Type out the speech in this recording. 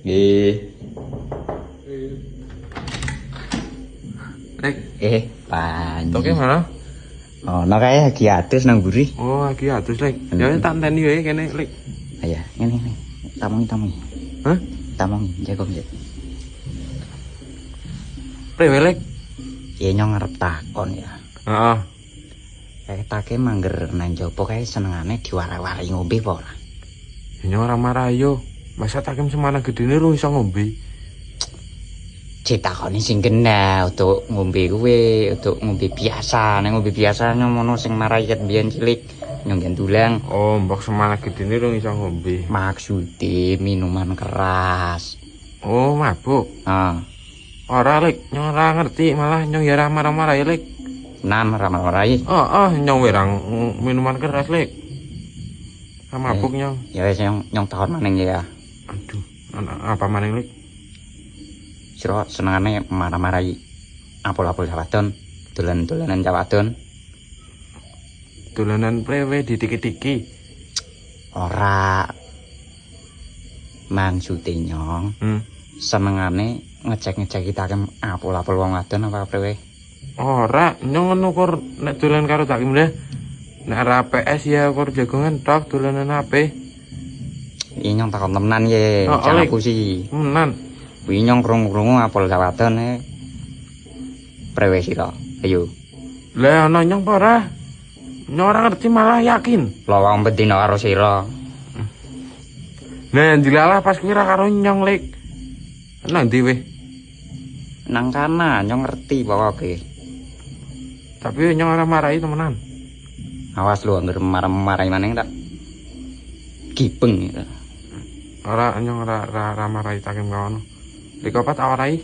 Nggih. Lek, Panji. toke mana? Ono kae lagi atus nang mburi. Oh, lagi atus, Lek. Ya tak enteni wae kene, Lek. Ayah, ngene. Tamongi. Hah? Tamongi, jago nggih. Prewe, Lek? Ya nyong ngarep takon ya. Heeh. Kayak take mangger nang jopo kae senengane diwara-wari ngombe apa ora? Ya ora marah yo. Masa takem semana gedene lu iso ngombe. Ditakoni sing kena untuk ngombe kuwe, untuk ngombe biasa. Nek ngombe biasa nyomono sing marai ket biyen cilik nyong gen tulang. Oh, mbok semana gedene lu iso ngombe. Maksude minuman keras. Oh, mabuk. Ah, Ora, Lek. Nyong ora ngerti, malah nyong ya ora marah-marah ya, Lek. nan ramal-marai. Nyong werang minuman keras, Lek. Mabuk nyong. Ya wis nyong takon maning ya. Aduh, apa maning, Lek? Sira senengane marah-marai apol-apol jawadon, dolan-dolanan jawadon. Dolanan prewe ditiki-tiki. Ora maksude nyong. Senengane ngecek-ngecek kita kem apol-apol wong wadon apa prewe? Ora, nyong nukur nek dolan karo takim deh. Nek ora PS ya ukur jagongan tok dolanan HP. Iki nyong takon temenan ye, jangan aku sih. Temenan. Kuwi nyong krungu-krungu apol jawadon prewe sira. Ayo. Lah ana nyong apa ora? Nyong ora ngerti malah yakin. Lah wong bedino karo sira. Nah, dilalah pas kuwi ra karo nyong, Lek. Nang ndi weh? Nang kana nyong ngerti pokoke. Tapi nyong ora marahi temenan. Awas lu anggere marah-marahi maning tak gipeng ya. Ora nyong ora marahi takem kawono. Lek apa tak warai?